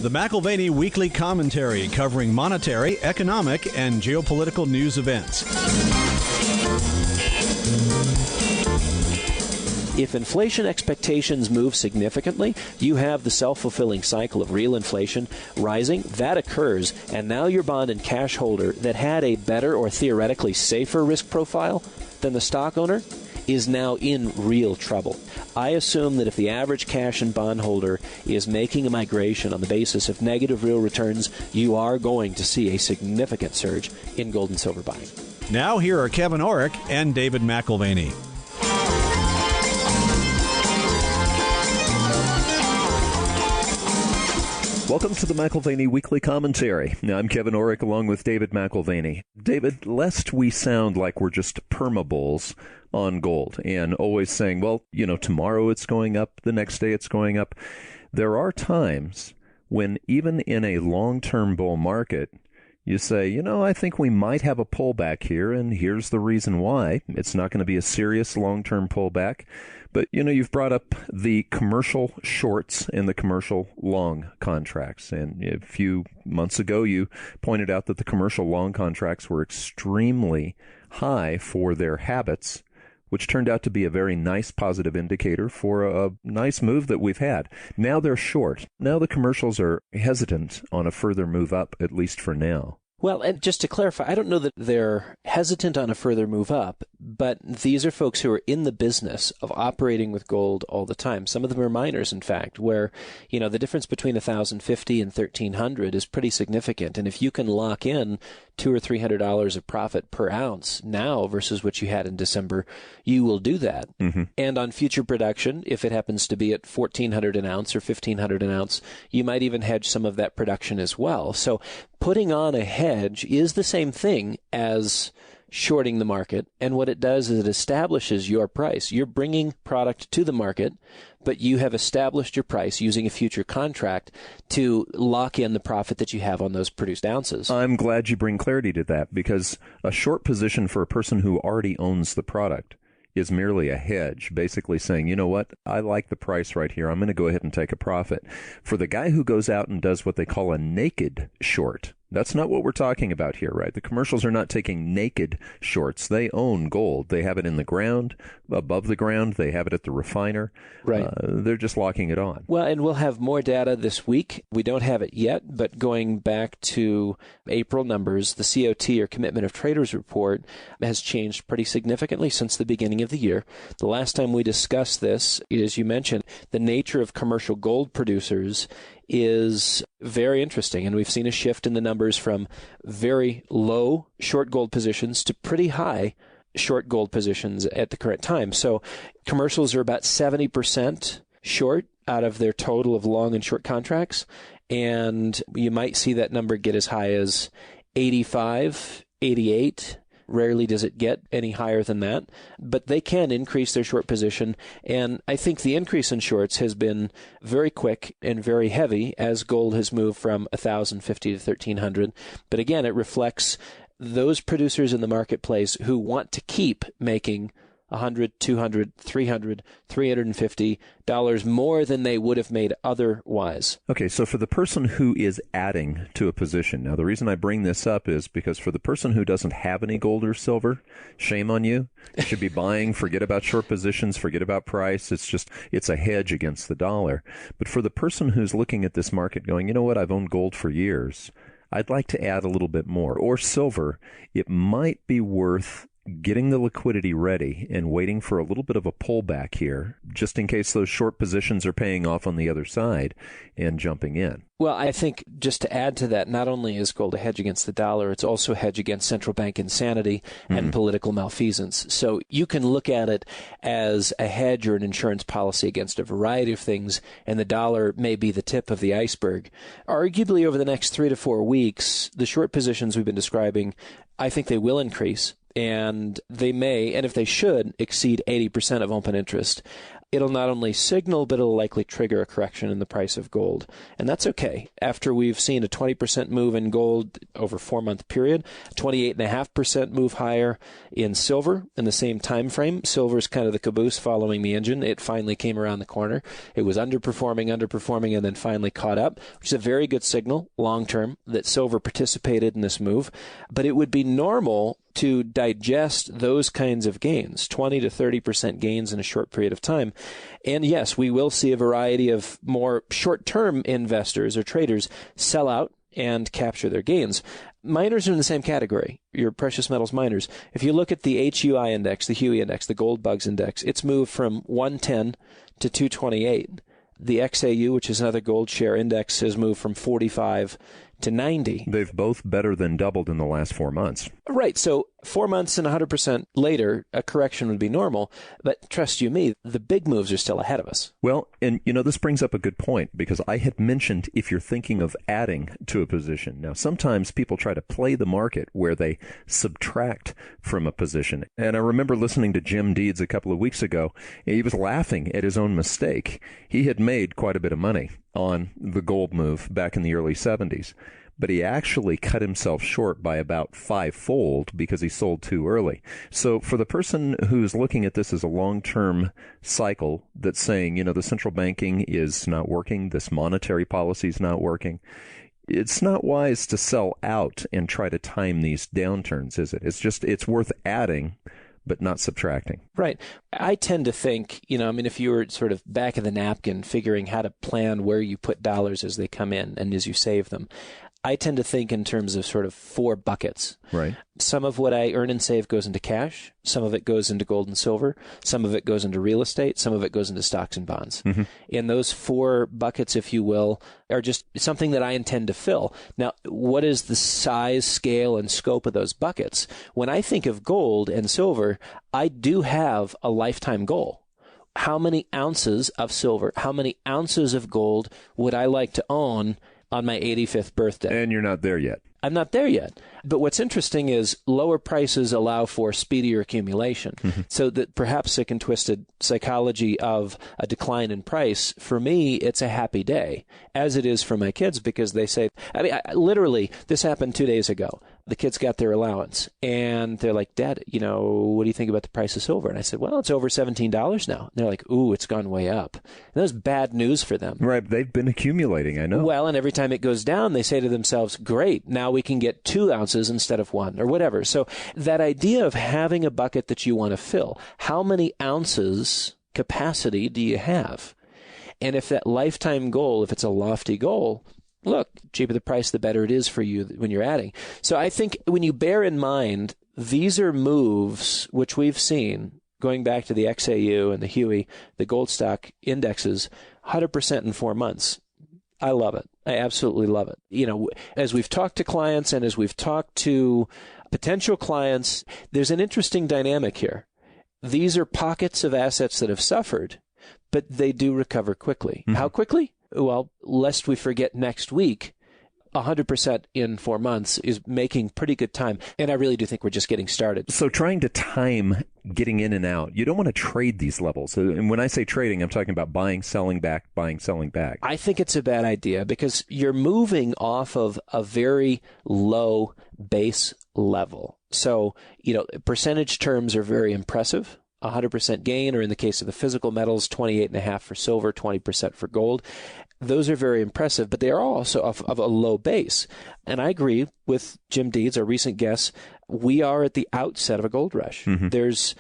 The McAlvany Weekly Commentary, covering monetary, economic, and geopolitical news events. If inflation expectations move significantly, you have the self-fulfilling cycle of real inflation rising. That occurs, and now your bond and cash holder that had a better or theoretically safer risk profile than the stock owner is now in real trouble. I assume that if the average cash and bond holder is making a migration on the basis of negative real returns, you are going to see a significant surge in gold and silver buying. Now here are Kevin Orrick and David McAlvany. Welcome to the McAlvany Weekly Commentary. I'm Kevin Orrick along with David McAlvany. David, lest we sound like we're just perma-bulls on gold and always saying, well, tomorrow it's going up, the next day it's going up. There are times when even in a long-term bull market, you say, I think we might have a pullback here, and here's the reason why. It's not going to be a serious long-term pullback. But, you've brought up the commercial shorts and the commercial long contracts. And a few months ago, you pointed out that the commercial long contracts were extremely high for their habits, which turned out to be a very nice positive indicator for a nice move that we've had. Now they're short. Now the commercials are hesitant on a further move up, at least for now. Well, and just to clarify, I don't know that they're hesitant on a further move up, but these are folks who are in the business of operating with gold all the time. Some of them are miners, in fact, where, the difference between 1,050 and 1,300 is pretty significant. And if you can lock in $200 or $300 of profit per ounce now versus what you had in December, you will do that. Mm-hmm. And on future production, if it happens to be at $1,400 an ounce or $1,500 an ounce, you might even hedge some of that production as well. So putting on a hedge is the same thing as shorting the market, and what it does is it establishes your price. You're bringing product to the market, but you have established your price using a future contract to lock in the profit that you have on those produced ounces. I'm glad you bring clarity to that, because a short position for a person who already owns the product is merely a hedge, basically saying, you know what, I like the price right here. I'm going to go ahead and take a profit. For the guy who goes out and does what they call a naked short, that's not what we're talking about here, right? The commercials are not taking naked shorts. They own gold. They have it in the ground, above the ground. They have it at the refiner. Right. They're just locking it on. Well, and we'll have more data this week. We don't have it yet, but going back to April numbers, the COT, or Commitment of Traders report, has changed pretty significantly since the beginning of the year. The last time we discussed this, as you mentioned, the nature of commercial gold producers is very interesting, and we've seen a shift in the numbers from very low short gold positions to pretty high short gold positions at the current time. So commercials are about 70% short out of their total of long and short contracts, and you might see that number get as high as 85, 88. Rarely does it get any higher than that, but they can increase their short position. And I think the increase in shorts has been very quick and very heavy as gold has moved from 1,050 to 1,300. But again, it reflects those producers in the marketplace who want to keep making $100, $200, $300, $350 more than they would have made otherwise. Okay, so for the person who is adding to a position, now the reason I bring this up is because for the person who doesn't have any gold or silver, shame on you. You should be buying, forget about short positions, forget about price. It's a hedge against the dollar. But for the person who's looking at this market going, you know what, I've owned gold for years, I'd like to add a little bit more, or silver, it might be worth getting the liquidity ready and waiting for a little bit of a pullback here, just in case those short positions are paying off on the other side and jumping in. Well, I think just to add to that, not only is gold a hedge against the dollar, it's also a hedge against central bank insanity and political malfeasance. So you can look at it as a hedge or an insurance policy against a variety of things, and the dollar may be the tip of the iceberg. Arguably, over the next 3 to 4 weeks, the short positions we've been describing, I think they will increase. And they may, and if they should, exceed 80% of open interest. it'll not only signal, but it'll likely trigger a correction in the price of gold. And that's okay. After we've seen a 20% move in gold over a 4-month period, 28.5% move higher in silver in the same time frame. Silver's kind of the caboose following the engine. It finally came around the corner. It was underperforming, and then finally caught up, which is a very good signal long-term that silver participated in this move. But it would be normal to digest those kinds of gains, 20 to 30% gains in a short period of time. And yes, we will see a variety of more short-term investors or traders sell out and capture their gains. Miners are in the same category, your precious metals miners. If you look at the HUI index, the HUI index, the gold bugs index, it's moved from 110 to 228. The XAU, which is another gold share index, has moved from 45 to 90. They've both better than doubled in the last 4 months. Right. So 4 months and 100% later, a correction would be normal. But trust you me, the big moves are still ahead of us. Well, and this brings up a good point, because I had mentioned if you're thinking of adding to a position. Now, sometimes people try to play the market where they subtract from a position. And I remember listening to Jim Deeds a couple of weeks ago. He was laughing at his own mistake. He had made quite a bit of money on the gold move back in the early 70s. But he actually cut himself short by about 5-fold because he sold too early. So for the person who's looking at this as a long-term cycle that's saying, the central banking is not working, this monetary policy is not working, it's not wise to sell out and try to time these downturns, is it? It's worth adding, but not subtracting. Right. I tend to think, if you were sort of back of the napkin figuring how to plan where you put dollars as they come in and as you save them, I tend to think in terms of sort of 4 buckets. Right. Some of what I earn and save goes into cash. Some of it goes into gold and silver. Some of it goes into real estate. Some of it goes into stocks and bonds. Mm-hmm. And those 4 buckets, if you will, are just something that I intend to fill. Now, what is the size, scale, and scope of those buckets? When I think of gold and silver, I do have a lifetime goal. How many ounces of silver, how many ounces of gold would I like to own on my 85th birthday? And you're not there yet. I'm not there yet. But what's interesting is lower prices allow for speedier accumulation. Mm-hmm. So that perhaps sick and twisted psychology of a decline in price, for me, it's a happy day, as it is for my kids, because they say, literally, this happened 2 days ago. The kids got their allowance, and they're like, Dad, what do you think about the price of silver? And I said, well, it's over $17 now. And they're like, ooh, it's gone way up. And that was bad news for them. Right. They've been accumulating, I know. Well, and every time it goes down, they say to themselves, great, now we can get 2 ounces instead of 1 or whatever. So that idea of having a bucket that you want to fill, how many ounces capacity do you have? And if that lifetime goal, if it's a lofty goal, look, cheaper the price, the better it is for you when you're adding. So I think when you bear in mind, these are moves which we've seen going back to the XAU and the HUI, the gold stock indexes, 100% in 4 months. I love it. I absolutely love it. As we've talked to clients and as we've talked to potential clients, there's an interesting dynamic here. These are pockets of assets that have suffered, but they do recover quickly. Mm-hmm. How quickly? Well, lest we forget next week, 100% in 4 months is making pretty good time. And I really do think we're just getting started. So trying to time getting in and out, you don't want to trade these levels. And when I say trading, I'm talking about buying, selling back, buying, selling back. I think it's a bad idea because you're moving off of a very low base level. So, percentage terms are very impressive. 100% gain, or in the case of the physical metals, 28.5% for silver, 20% for gold. Those are very impressive, but they are also of a low base. And I agree with Jim Deeds, our recent guest. We are at the outset of a gold rush. Mm-hmm. There's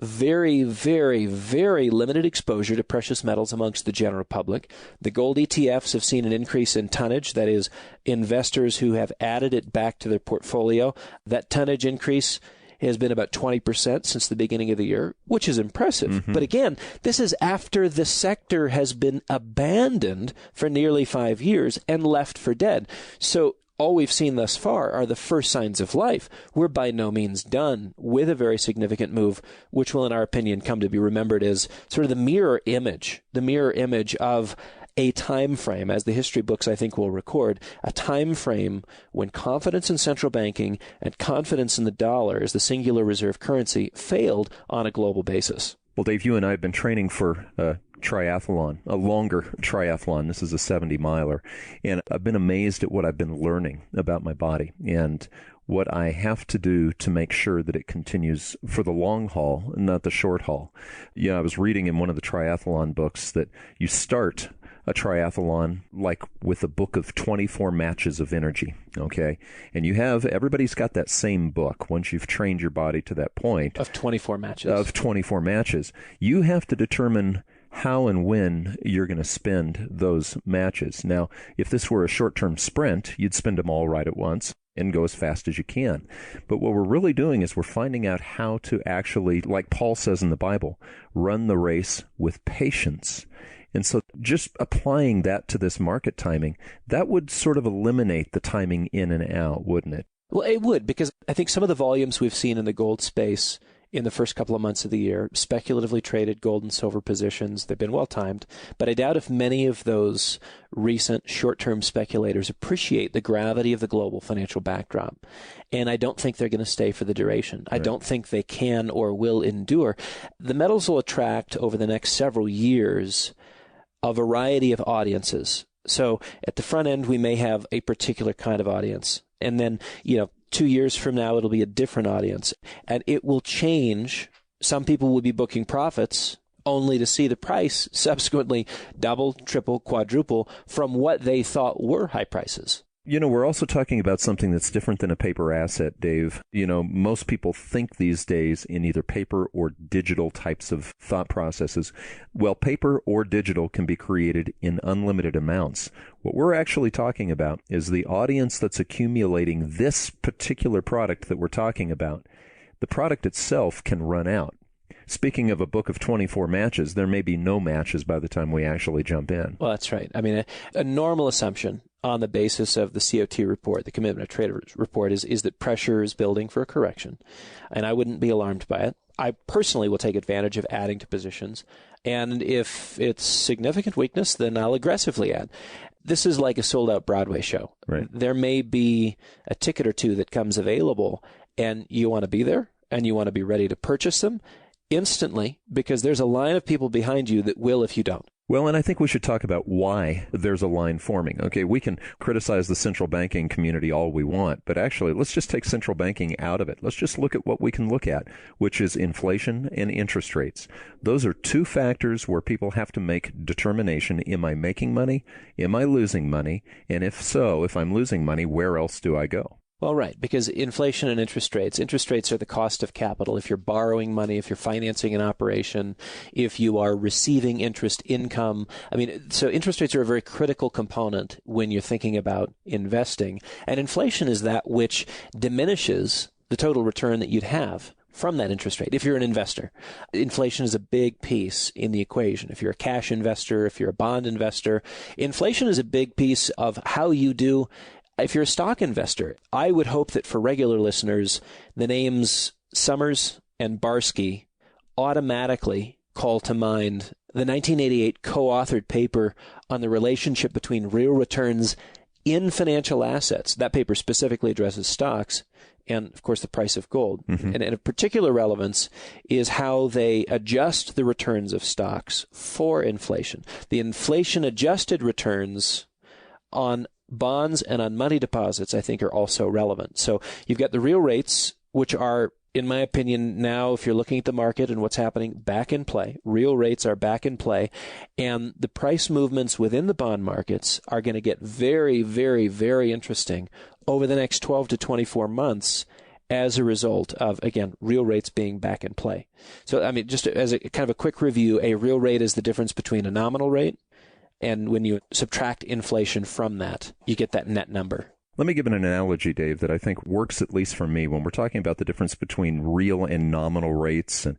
very, very, very limited exposure to precious metals amongst the general public. The gold ETFs have seen an increase in tonnage, that is, investors who have added it back to their portfolio. That tonnage increase has been about 20% since the beginning of the year, which is impressive. Mm-hmm. But again, this is after the sector has been abandoned for nearly 5 years and left for dead. So all we've seen thus far are the first signs of life. We're by no means done with a very significant move, which will, in our opinion, come to be remembered as sort of the mirror image of a time frame, as the history books I think will record, a time frame when confidence in central banking and confidence in the dollar as the singular reserve currency failed on a global basis. Well, Dave, you and I have been training for a triathlon, a longer triathlon. This is a 70-miler. And I've been amazed at what I've been learning about my body and what I have to do to make sure that it continues for the long haul and not the short haul. I was reading in one of the triathlon books that you start a triathlon like with a book of 24 matches of energy, okay? And everybody's got that same book once you've trained your body to that point. Of 24 matches. Of 24 matches. You have to determine how and when you're going to spend those matches. Now, if this were a short-term sprint, you'd spend them all right at once and go as fast as you can. But what we're really doing is we're finding out how to actually, like Paul says in the Bible, run the race with patience. And so just applying that to this market timing, that would sort of eliminate the timing in and out, wouldn't it? Well, it would, because I think some of the volumes we've seen in the gold space in the first couple of months of the year, speculatively traded gold and silver positions, they've been well-timed, but I doubt if many of those recent short-term speculators appreciate the gravity of the global financial backdrop. And I don't think they're going to stay for the duration. I don't think they can or will endure. The metals will attract over the next several years a variety of audiences. So at the front end, we may have a particular kind of audience. And then, 2 years from now, it'll be a different audience. And it will change. Some people will be booking profits only to see the price subsequently double, triple, quadruple from what they thought were high prices. We're also talking about something that's different than a paper asset, Dave. Most people think these days in either paper or digital types of thought processes. Well, paper or digital can be created in unlimited amounts. What we're actually talking about is the audience that's accumulating this particular product that we're talking about. The product itself can run out. Speaking of a book of 24 matches, there may be no matches by the time we actually jump in. Well, that's right. I mean, a normal assumption on the basis of the COT report, the Commitment of Traders report, is that pressure is building for a correction. And I wouldn't be alarmed by it. I personally will take advantage of adding to positions. And if it's significant weakness, then I'll aggressively add. This is like a sold-out Broadway show. Right. There may be a ticket or two that comes available, and you want to be there, and you want to be ready to purchase them instantly, because there's a line of people behind you that will if you don't. Well, and I think we should talk about why there's a line forming. Okay, we can criticize the central banking community all we want, but actually, let's just take central banking out of it. Let's just look at what we can look at, which is inflation and interest rates. Those are two factors where people have to make determination. Am I making money? Am I losing money? And if so, if I'm losing money, where else do I go? Well, right, because inflation and interest rates are the cost of capital. If you're borrowing money, if you're financing an operation, if you are receiving interest income. So interest rates are a very critical component when you're thinking about investing. And inflation is that which diminishes the total return that you'd have from that interest rate. If you're an investor, inflation is a big piece in the equation. If you're a cash investor, if you're a bond investor, inflation is a big piece of how you do. If you're a stock investor, I would hope that for regular listeners, the names Summers and Barsky automatically call to mind the 1988 co-authored paper on the relationship between real returns in financial assets. That paper specifically addresses stocks and, of course, the price of gold. Mm-hmm. And of particular relevance is how they adjust the returns of stocks for inflation. The inflation-adjusted returns on bonds and on money deposits, I think, are also relevant. So you've got the real rates, which are, in my opinion, now, if you're looking at the market and what's happening, back in play. Real rates are back in play. And the price movements within the bond markets are going to get very, very, very interesting over the next 12 to 24 months as a result of, again, real rates being back in play. So, just as a kind of a quick review, a real rate is the difference between a nominal rate, and when you subtract inflation from that, you get that net number. Let me give an analogy, Dave, that I think works, at least for me, when we're talking about the difference between real and nominal rates. And,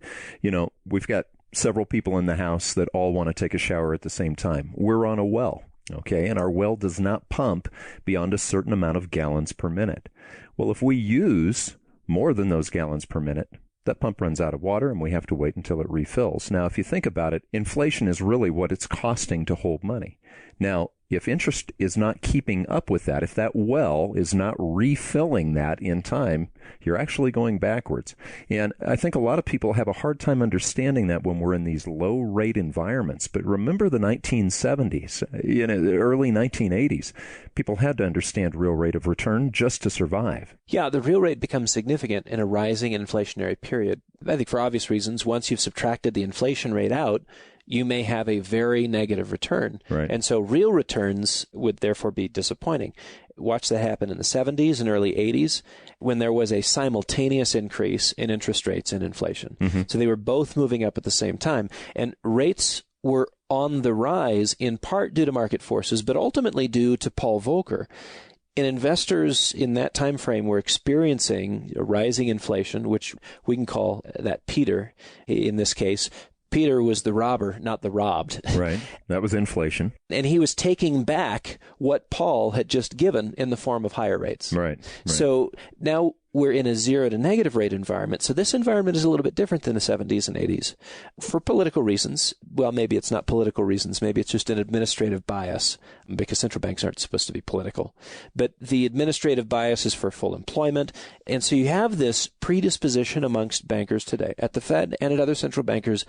we've got several people in the house that all want to take a shower at the same time. We're on a well, okay? And our well does not pump beyond a certain amount of gallons per minute. Well, if we use more than those gallons per minute, that pump runs out of water and we have to wait until it refills. Now, if you think about it, inflation is really what it's costing to hold money. Now, if interest is not keeping up with that, if that well is not refilling that in time, you're actually going backwards. And I think a lot of people have a hard time understanding that when we're in these low rate environments. But remember the 1970s, the early 1980s, people had to understand real rate of return just to survive. Yeah, the real rate becomes significant in a rising inflationary period. I think for obvious reasons, once you've subtracted the inflation rate out, you may have a very negative return. Right. And so real returns would therefore be disappointing. Watch that happen in the 70s and early 80s when there was a simultaneous increase in interest rates and inflation. Mm-hmm. So they were both moving up at the same time. And rates were on the rise in part due to market forces, but ultimately due to Paul Volcker. And investors in that time frame were experiencing a rising inflation, which we can call that Peter in this case. Peter was the robber, not the robbed. Right. That was inflation. And he was taking back what Paul had just given in the form of higher rates. Right. So now we're in a zero to negative rate environment. So this environment is a little bit different than the 70s and 80s for political reasons. Well, maybe it's not political reasons. Maybe it's just an administrative bias because central banks aren't supposed to be political. But the administrative bias is for full employment. And so you have this predisposition amongst bankers today at the Fed and at other central bankers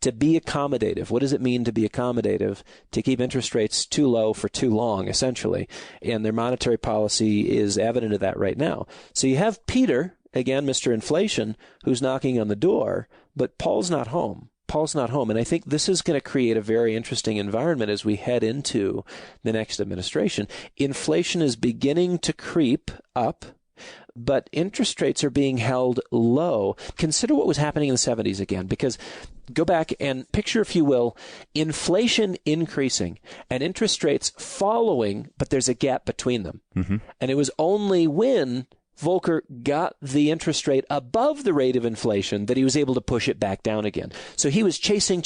to be accommodative. What does it mean to be accommodative? To keep interest rates too low for too long, essentially. And their monetary policy is evident of that right now. So you have Peter, again, Mr. Inflation, who's knocking on the door, but Paul's not home. Paul's not home. And I think this is going to create a very interesting environment as we head into the next administration. Inflation is beginning to creep up, but interest rates are being held low. Consider what was happening in the 70s again, because go back and picture, if you will, inflation increasing and interest rates following, but there's a gap between them. Mm-hmm. And it was only when Volcker got the interest rate above the rate of inflation that he was able to push it back down again. So he was chasing,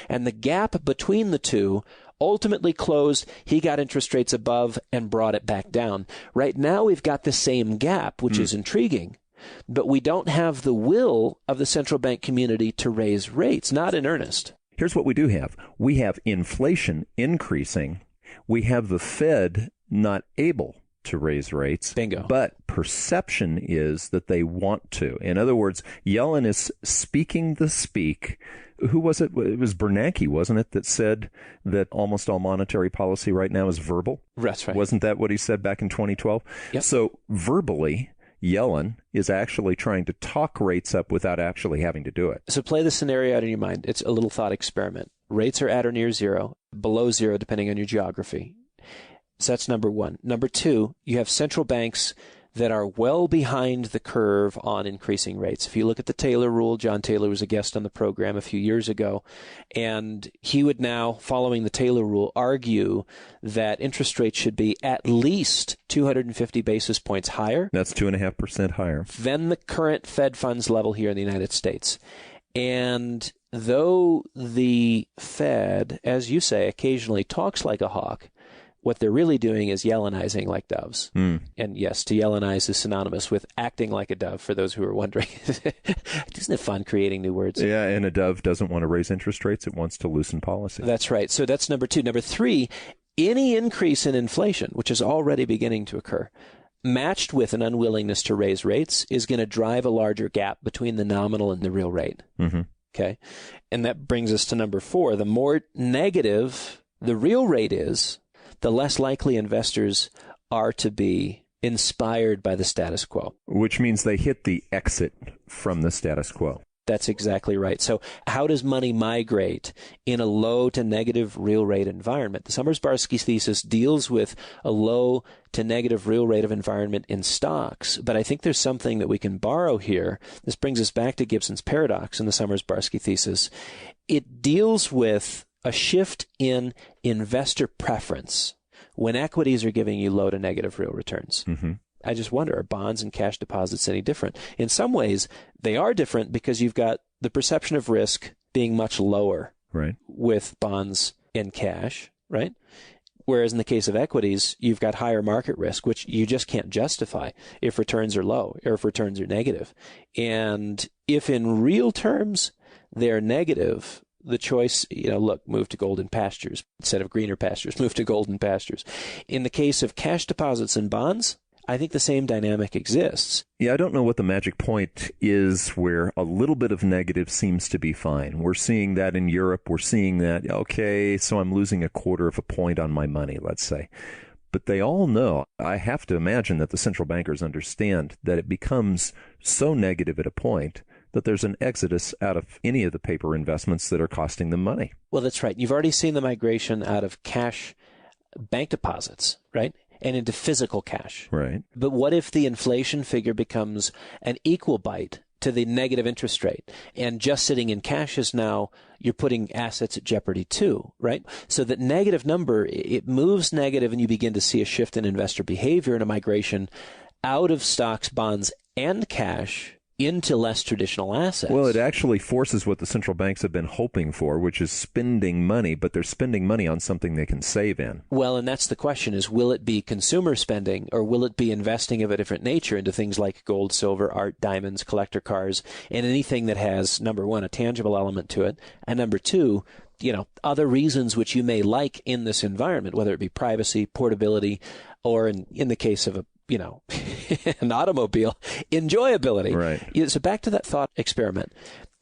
and the gap between the two ultimately closed. He got interest rates above and brought it back down. Right now we've got the same gap, which is intriguing, but we don't have the will of the central bank community to raise rates, not in earnest. Here's what we do have. We have inflation increasing. We have the Fed not able to raise rates. Bingo. But perception is that they want to. In other words, Yellen is speaking the speak. Who was it? It was Bernanke, wasn't it, that said that almost all monetary policy right now is verbal? That's right. Wasn't that what he said back in 2012? Yep. So verbally, Yellen is actually trying to talk rates up without actually having to do it. So play the scenario out in your mind. It's a little thought experiment. Rates are at or near zero, below zero, depending on your geography. So that's number one. Number two, you have central banks that are well behind the curve on increasing rates. If you look at the Taylor rule, John Taylor was a guest on the program a few years ago, and he would now, following the Taylor rule, argue that interest rates should be at least 250 basis points higher. That's 2.5% higher Than the current Fed funds level here in the United States. And though the Fed, as you say, occasionally talks like a hawk, what they're really doing is Yellenizing like doves. And yes, to Yellenize is synonymous with acting like a dove, for those who are wondering. Isn't it fun creating new words? Yeah, and a dove doesn't want to raise interest rates. It wants to loosen policy. That's right. So that's number two. Number three, any increase in inflation, which is already beginning to occur, matched with an unwillingness to raise rates, is going to drive a larger gap between the nominal and the real rate. Mm-hmm. Okay. And that brings us to number four. The more negative the real rate is, the less likely investors are to be inspired by the status quo. Which means they hit the exit from the status quo. That's exactly right. So how does money migrate in a low to negative real rate environment? The Summers-Barsky thesis deals with a low to negative real rate of environment in stocks, but I think there's something that we can borrow here. This brings us back to Gibson's paradox in the Summers-Barsky thesis. It deals with a shift in investor preference when equities are giving you low to negative real returns. Mm-hmm. I just wonder, are bonds and cash deposits any different? In some ways, they are different because you've got the perception of risk being much lower right, with bonds and cash, right? Whereas in the case of equities, you've got higher market risk, which you just can't justify if returns are low or if returns are negative. And if in real terms they're negative, the choice, look, move to golden pastures instead of greener pastures, move to golden pastures. In the case of cash deposits and bonds, I think the same dynamic exists. Yeah, I don't know what the magic point is where a little bit of negative seems to be fine. We're seeing that in Europe. We're seeing that, okay, so I'm losing 1/4 of a point on my money, let's say. But they all know, I have to imagine that the central bankers understand that it becomes so negative at a point that there's an exodus out of any of the paper investments that are costing them money. Well, that's right. You've already seen the migration out of cash bank deposits, right? And into physical cash. Right. But what if the inflation figure becomes an equal bite to the negative interest rate? And just sitting in cash is now, you're putting assets at jeopardy too, right? So that negative number, it moves negative and you begin to see a shift in investor behavior and a migration out of stocks, bonds, and cash into less traditional assets. Well, it actually forces what the central banks have been hoping for, which is spending money, but they're spending money on something they can save in. Well, and that's the question is, will it be consumer spending or will it be investing of a different nature into things like gold, silver, art, diamonds, collector cars, and anything that has, number one, a tangible element to it, and number two, other reasons which you may like in this environment, whether it be privacy, portability, or in the case of an automobile, enjoyability. Right. So back to that thought experiment.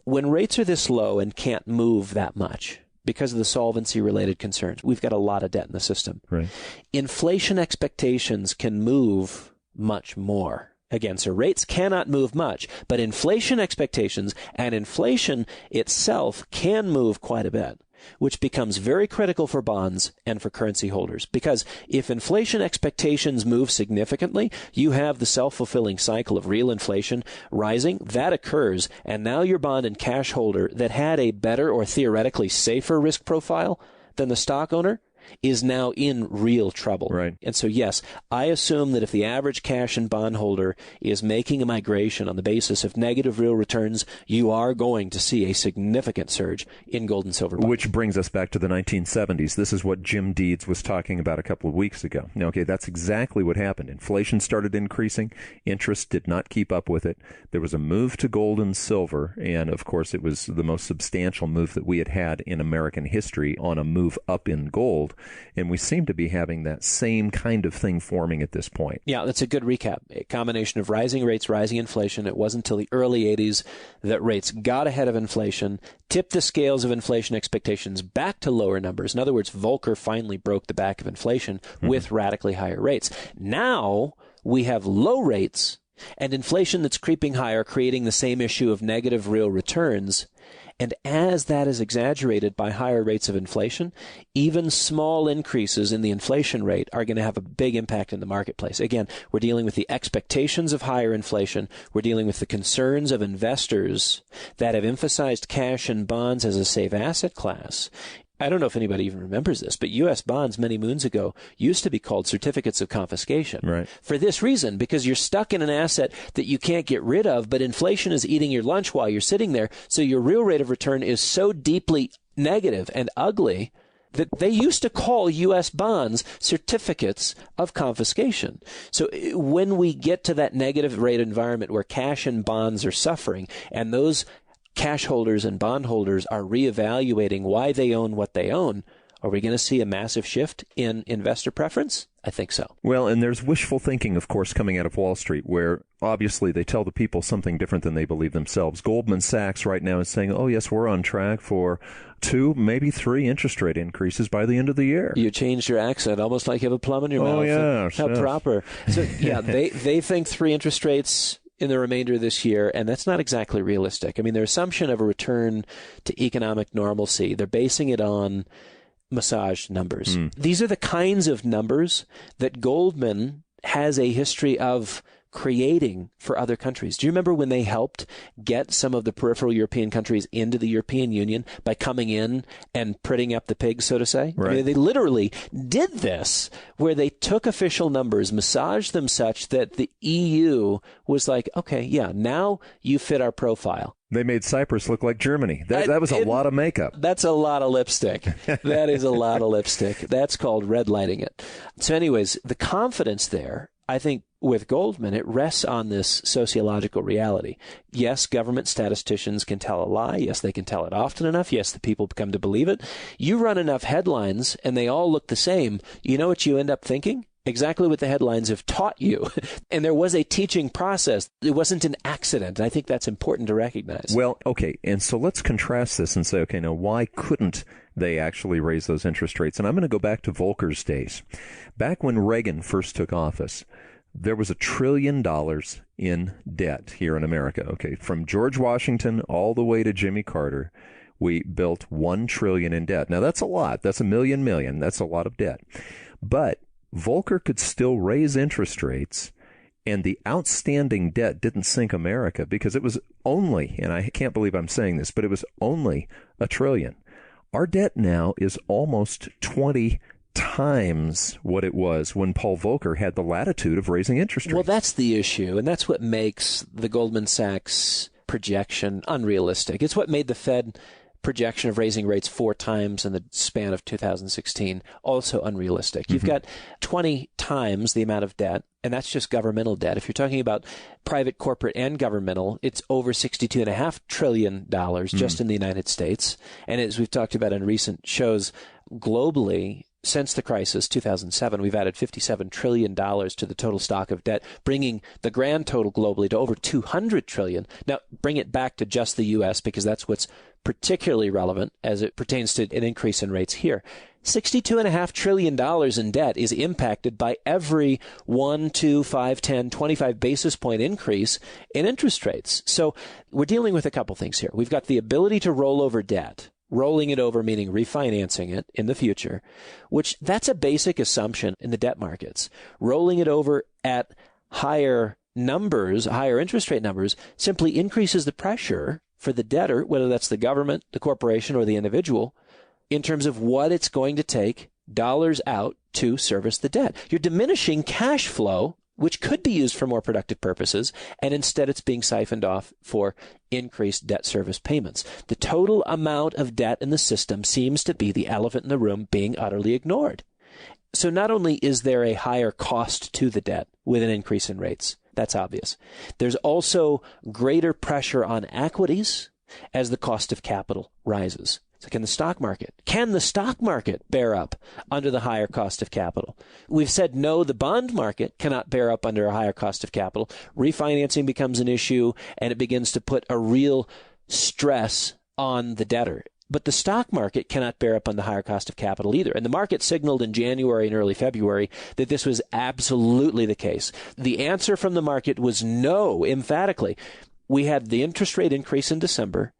When rates are this low and can't move that much because of the solvency-related concerns, we've got a lot of debt in the system. Right. Inflation expectations can move much more. Again, so rates cannot move much, but inflation expectations and inflation itself can move quite a bit, which becomes very critical for bonds and for currency holders. Because if inflation expectations move significantly, you have the self-fulfilling cycle of real inflation rising. That occurs, and now your bond and cash holder that had a better or theoretically safer risk profile than the stock owner is now in real trouble. Right. And so, yes, I assume that if the average cash and bond holder is making a migration on the basis of negative real returns, you are going to see a significant surge in gold and silver bonds. Which brings us back to the 1970s. This is what Jim Deeds was talking about a couple of weeks ago. Now, okay, that's exactly what happened. Inflation started increasing. Interest did not keep up with it. There was a move to gold and silver, and of course it was the most substantial move that we had had in American history on a move up in gold. And we seem to be having that same kind of thing forming at this point. Yeah, that's a good recap. A combination of rising rates, rising inflation. It wasn't until the early 80s that rates got ahead of inflation, tipped the scales of inflation expectations back to lower numbers. In other words, Volcker finally broke the back of inflation with radically higher rates. Now we have low rates and inflation that's creeping higher, creating the same issue of negative real returns. And as that is exaggerated by higher rates of inflation, even small increases in the inflation rate are going to have a big impact in the marketplace. Again, we're dealing with the expectations of higher inflation. We're dealing with the concerns of investors that have emphasized cash and bonds as a safe asset class. I don't know if anybody even remembers this, but U.S. bonds many moons ago used to be called certificates of confiscation. Right. For this reason, because you're stuck in an asset that you can't get rid of, but inflation is eating your lunch while you're sitting there, so your real rate of return is so deeply negative and ugly that they used to call U.S. bonds certificates of confiscation. So when we get to that negative rate environment where cash and bonds are suffering, and those cash holders and bond holders are reevaluating why they own what they own, are we going to see a massive shift in investor preference? I think so. Well, and there's wishful thinking, of course, coming out of Wall Street, where obviously they tell the people something different than they believe themselves. Goldman Sachs right now is saying, oh, yes, we're on track for 2, maybe 3 interest rate increases by the end of the year. You changed your accent, almost like you have a plum in your mouth. Oh, yes. How proper. So, yeah, they think 3 interest rates in the remainder of this year, and that's not exactly realistic. I mean, their assumption of a return to economic normalcy, they're basing it on massaged numbers. These are the kinds of numbers that Goldman has a history of creating for other countries. Do you remember when they helped get some of the peripheral European countries into the European Union by coming in and prettying up the pigs, so to say? Right. I mean, they literally did this, where they took official numbers, massaged them such that the EU was like, okay, yeah, now you fit our profile. They made Cyprus look like Germany. That was a lot of makeup. That's a lot of lipstick. That is a lot of lipstick. That's called red lighting it. So anyways, the confidence there, I think with Goldman, it rests on this sociological reality. Yes, government statisticians can tell a lie. Yes, they can tell it often enough. Yes, the people come to believe it. You run enough headlines and they all look the same. You know what you end up thinking? Exactly what the headlines have taught you. And there was a teaching process. It wasn't an accident. And I think that's important to recognize. Well, okay. And so let's contrast this and say, okay, now why couldn't they actually raise those interest rates? And I'm going to go back to Volcker's days. Back when Reagan first took office, there was $1 trillion in debt here in America. Okay, from George Washington all the way to Jimmy Carter, we built $1 trillion in debt. Now, that's a lot. That's a million. That's a lot of debt. But Volcker could still raise interest rates, and the outstanding debt didn't sink America because it was only, and I can't believe I'm saying this, but it was only $1 trillion. Our debt now is almost 20 times what it was when Paul Volcker had the latitude of raising interest rates. Well, that's the issue, and that's what makes the Goldman Sachs projection unrealistic. It's what made the Fed projection of raising rates 4 times in the span of 2016 also unrealistic. You've got 20 times the amount of debt, and that's just governmental debt. If you're talking about private, corporate, and governmental, it's over $62.5 trillion just in the United States. And as we've talked about in recent shows, globally, since the crisis, 2007, we've added $57 trillion to the total stock of debt, bringing the grand total globally to over $200 trillion. Now, bring it back to just the U.S. because that's what's particularly relevant as it pertains to an increase in rates here. $62.5 trillion in debt is impacted by every 1, 2, 5, 10, 25 basis point increase in interest rates. So we're dealing with a couple things here. We've got the ability to roll over debt. Rolling it over, meaning refinancing it in the future, which that's a basic assumption in the debt markets. Rolling it over at higher numbers, higher interest rate numbers, simply increases the pressure for the debtor, whether that's the government, the corporation, or the individual, in terms of what it's going to take dollars out to service the debt. You're diminishing cash flow, which could be used for more productive purposes, and instead it's being siphoned off for increased debt service payments. The total amount of debt in the system seems to be the elephant in the room being utterly ignored. So not only is there a higher cost to the debt with an increase in rates, that's obvious. There's also greater pressure on equities as the cost of capital rises. So can the stock market bear up under the higher cost of capital? We've said no, the bond market cannot bear up under a higher cost of capital. Refinancing becomes an issue, and it begins to put a real stress on the debtor. But the stock market cannot bear up on the higher cost of capital either. And the market signaled in January and early February that this was absolutely the case. The answer from the market was no, emphatically. We had the interest rate increase in December,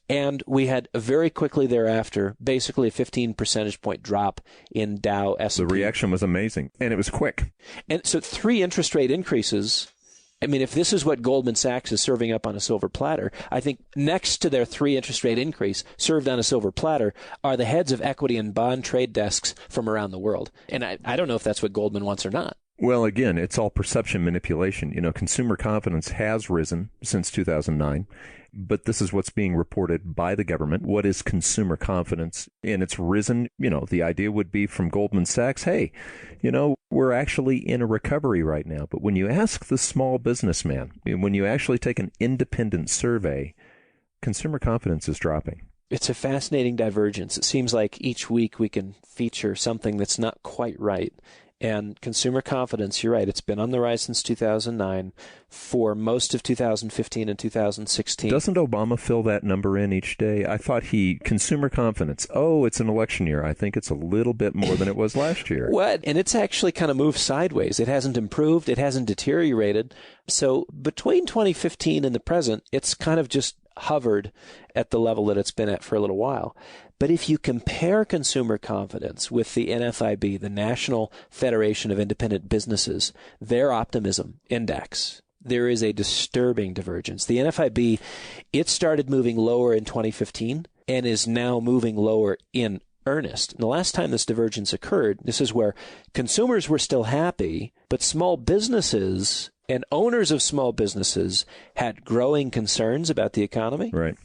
and we had very quickly thereafter basically a 15 percentage point drop in Dow S&P. The reaction was amazing, and it was quick. And so 3 interest rate increases. I mean, if this is what Goldman Sachs is serving up on a silver platter, I think next to their 3 interest rate increase served on a silver platter are the heads of equity and bond trade desks from around the world. And I don't know if that's what Goldman wants or not. Well, again, it's all perception manipulation. You know, consumer confidence has risen since 2009, but this is what's being reported by the government. What is consumer confidence? And it's risen. You know, the idea would be from Goldman Sachs, hey, you know, we're actually in a recovery right now. But when you ask the small businessman, when you actually take an independent survey, consumer confidence is dropping. It's a fascinating divergence. It seems like each week we can feature something that's not quite right. And consumer confidence, you're right, it's been on the rise since 2009 for most of 2015 and 2016. Doesn't Obama fill that number in each day? I thought consumer confidence, it's an election year. I think it's a little bit more than it was last year. What? And it's actually kind of moved sideways. It hasn't improved. It hasn't deteriorated. So between 2015 and the present, it's kind of just hovered at the level that it's been at for a little while. But if you compare consumer confidence with the NFIB, the National Federation of Independent Businesses, their optimism index, there is a disturbing divergence. The NFIB, it started moving lower in 2015 and is now moving lower in earnest. And the last time this divergence occurred, this is where consumers were still happy, but small businesses and owners of small businesses had growing concerns about the economy. Right.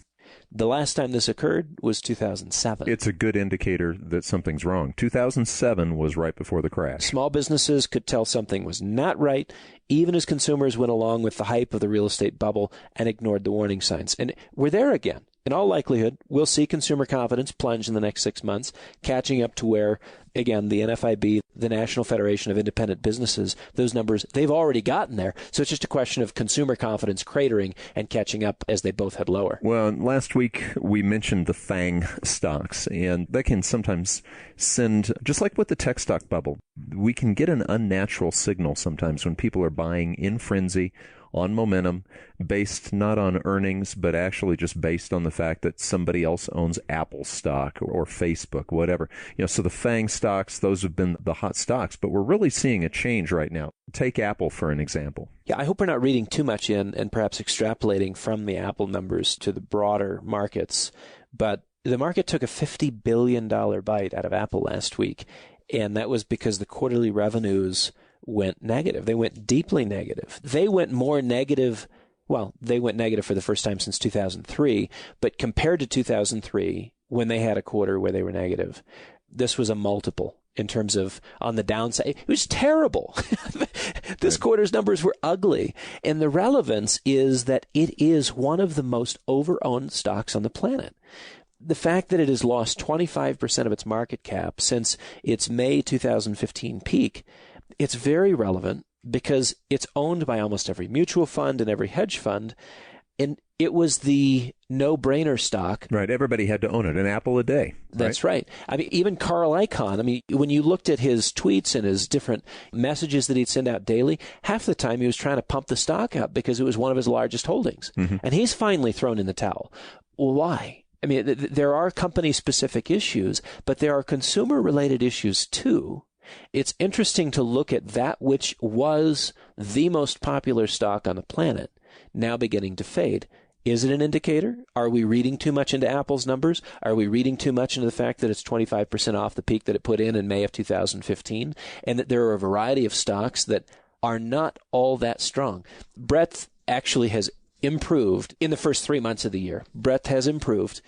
The last time this occurred was 2007. It's a good indicator that something's wrong. 2007 was right before the crash. Small businesses could tell something was not right, even as consumers went along with the hype of the real estate bubble and ignored the warning signs. And we're there again. In all likelihood, we'll see consumer confidence plunge in the next 6 months, catching up to where, again, the NFIB, the National Federation of Independent Businesses, those numbers, they've already gotten there. So it's just a question of consumer confidence cratering and catching up as they both head lower. Well, last week we mentioned the FANG stocks, and that can sometimes send, just like with the tech stock bubble, we can get an unnatural signal sometimes when people are buying in frenzy, on momentum, based not on earnings, but actually just based on the fact that somebody else owns Apple stock or Facebook, whatever. So the FANG stocks, those have been the hot stocks, but we're really seeing a change right now. Take Apple for an example. Yeah, I hope we're not reading too much in and perhaps extrapolating from the Apple numbers to the broader markets, but the market took a $50 billion bite out of Apple last week, and that was because the quarterly revenues went negative. They went deeply negative. They went more negative. Well, they went negative for the first time since 2003, but compared to 2003, when they had a quarter where they were negative, this was a multiple in terms of on the downside. It was terrible. This quarter's numbers were ugly. And the relevance is that it is one of the most over-owned stocks on the planet. The fact that it has lost 25% of its market cap since its May 2015 peak, it's very relevant because it's owned by almost every mutual fund and every hedge fund, and it was the no-brainer stock. Right, everybody had to own it, an apple a day. That's right. I mean, even Carl Icahn, when you looked at his tweets and his different messages that he'd send out daily, half the time he was trying to pump the stock up because it was one of his largest holdings. Mm-hmm. And he's finally thrown in the towel. Well, why? I mean, there are company-specific issues, but there are consumer-related issues too. It's interesting to look at that which was the most popular stock on the planet now beginning to fade. Is it an indicator? Are we reading too much into Apple's numbers? Are we reading too much into the fact that it's 25% off the peak that it put in May of 2015? And that there are a variety of stocks that are not all that strong. Breadth actually has improved in the first 3 months of the year. Breadth has improved,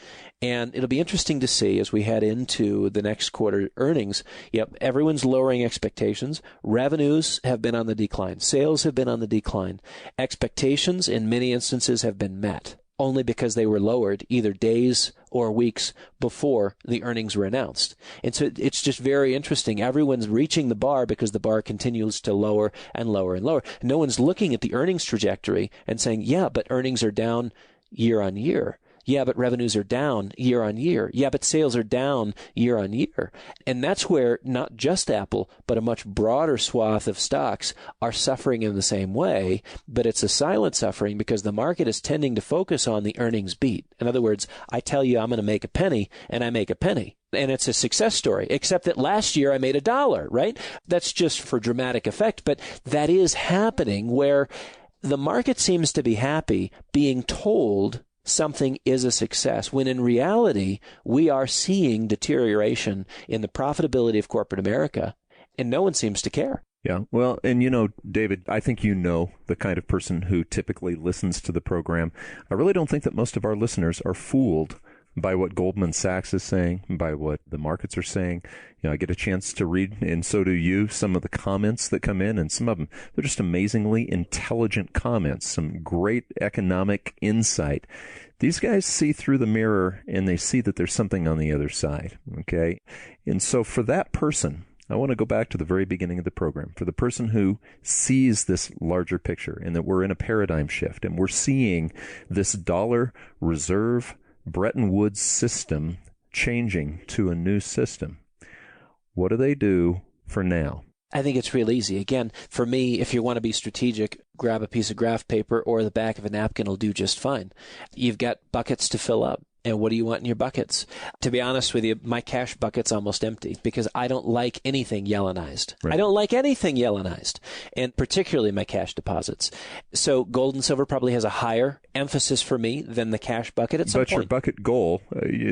and it'll be interesting to see as we head into the next quarter earnings. Yep, everyone's lowering expectations. Revenues have been on the decline. Sales have been on the decline. Expectations in many instances have been met only because they were lowered either days or weeks before the earnings were announced. And so it's just very interesting. Everyone's reaching the bar because the bar continues to lower and lower and lower. No one's looking at the earnings trajectory and saying, yeah, but earnings are down year on year. Yeah, but revenues are down year on year. Yeah, but sales are down year on year. And that's where not just Apple, but a much broader swath of stocks are suffering in the same way. But it's a silent suffering because the market is tending to focus on the earnings beat. In other words, I tell you I'm going to make a penny, and I make a penny. And it's a success story, except that last year I made $1, right? That's just for dramatic effect. But that is happening where the market seems to be happy being told something is a success, when in reality, we are seeing deterioration in the profitability of corporate America, and no one seems to care. Yeah, well, and David, I think the kind of person who typically listens to the program. I really don't think that most of our listeners are fooled by what Goldman Sachs is saying, by what the markets are saying. I get a chance to read, and so do you, some of the comments that come in, and some of them, they're just amazingly intelligent comments, some great economic insight. These guys see through the mirror, and they see that there's something on the other side, okay? And so for that person, I want to go back to the very beginning of the program. For the person who sees this larger picture, and that we're in a paradigm shift, and we're seeing this dollar reserve Bretton Woods system changing to a new system. What do they do for now? I think it's real easy. Again, for me, if you want to be strategic, grab a piece of graph paper or the back of a napkin will do just fine. You've got buckets to fill up. And what do you want in your buckets? To be honest with you, my cash bucket's almost empty because I don't like anything Yellenized. Right. I don't like anything Yellenized, and particularly my cash deposits. So gold and silver probably has a higher emphasis for me than the cash bucket at some point. But your bucket goal,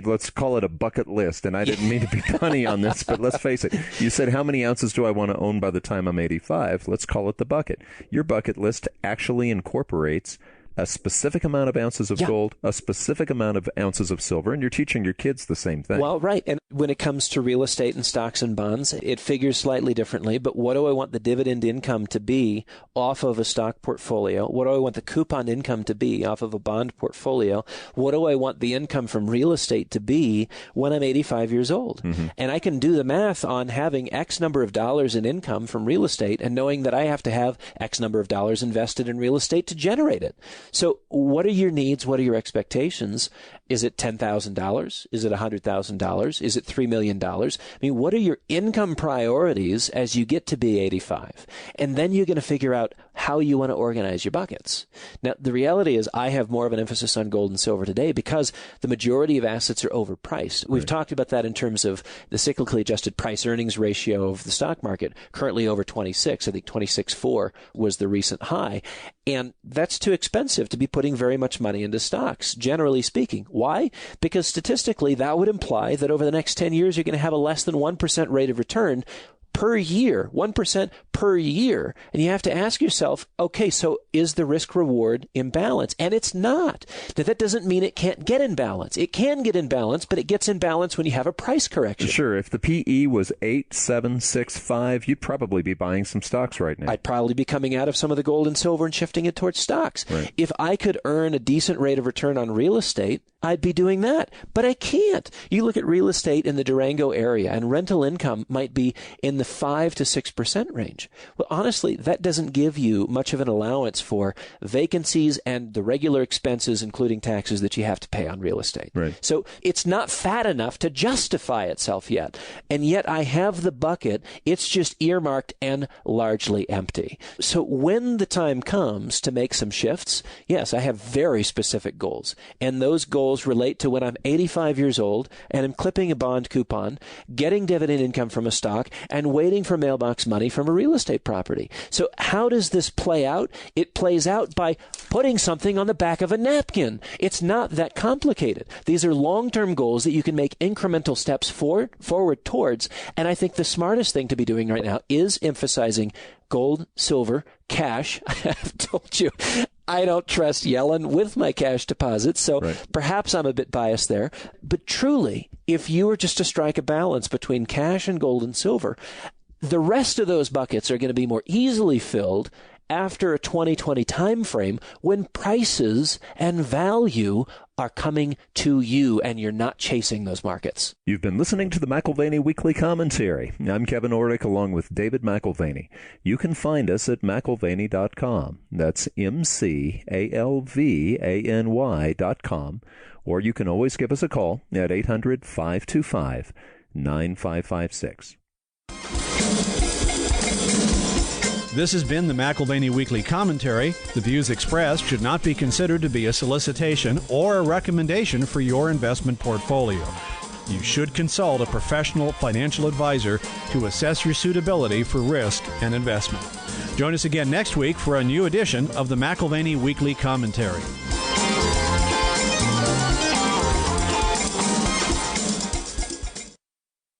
let's call it a bucket list, and I didn't mean to be punny on this, but let's face it. You said, how many ounces do I want to own by the time I'm 85? Let's call it the bucket. Your bucket list actually incorporates a specific amount of ounces of gold, a specific amount of ounces of silver, and you're teaching your kids the same thing. Well, right. And when it comes to real estate and stocks and bonds, it figures slightly differently. But what do I want the dividend income to be off of a stock portfolio? What do I want the coupon income to be off of a bond portfolio? What do I want the income from real estate to be when I'm 85 years old? Mm-hmm. And I can do the math on having X number of dollars in income from real estate and knowing that I have to have X number of dollars invested in real estate to generate it. So what are your needs? What are your expectations? Is it $10,000? Is it $100,000? Is it $3 million? I mean, what are your income priorities as you get to be 85? And then you're going to figure out how you want to organize your buckets. Now, the reality is I have more of an emphasis on gold and silver today because the majority of assets are overpriced. We've talked about that in terms of the cyclically adjusted price earnings ratio of the stock market, currently over 26. I think 26.4 was the recent high. And that's too expensive to be putting very much money into stocks, generally speaking. Why? Because statistically, that would imply that over the next 10 years, you're going to have a less than 1% rate of return per year, 1% per year. And you have to ask yourself, okay, so is the risk reward in balance? And it's not. Now, that doesn't mean it can't get in balance. It can get in balance, but it gets in balance when you have a price correction. Sure. If the PE was 8, 7, 6, 5, you'd probably be buying some stocks right now. I'd probably be coming out of some of the gold and silver and shifting it towards stocks. Right. If I could earn a decent rate of return on real estate, I'd be doing that. But I can't. You look at real estate in the Durango area, and rental income might be in the 5 to 6% range. Well, honestly, that doesn't give you much of an allowance for vacancies and the regular expenses, including taxes that you have to pay on real estate. Right. So it's not fat enough to justify itself yet. And yet I have the bucket. It's just earmarked and largely empty. So when the time comes to make some shifts, yes, I have very specific goals. And those goals relate to when I'm 85 years old and I'm clipping a bond coupon, getting dividend income from a stock, and waiting for mailbox money from a real estate property. So how does this play out? It plays out by putting something on the back of a napkin. It's not that complicated. These are long-term goals that you can make incremental steps forward towards. And I think the smartest thing to be doing right now is emphasizing gold, silver, cash. I've told you, I don't trust Yellen with my cash deposits, so perhaps I'm a bit biased there. But truly, if you were just to strike a balance between cash and gold and silver, the rest of those buckets are going to be more easily filled after a 2020 time frame when prices and value are coming to you and you're not chasing those markets. You've been listening to the McAlvany Weekly Commentary. I'm Kevin Orrick along with David McAlvany. You can find us at McAlvany.com. That's McAlvany.com. Or you can always give us a call at 800-525-9556. This has been the McAlvany Weekly Commentary. The views expressed should not be considered to be a solicitation or a recommendation for your investment portfolio. You should consult a professional financial advisor to assess your suitability for risk and investment. Join us again next week for a new edition of the McAlvany Weekly Commentary.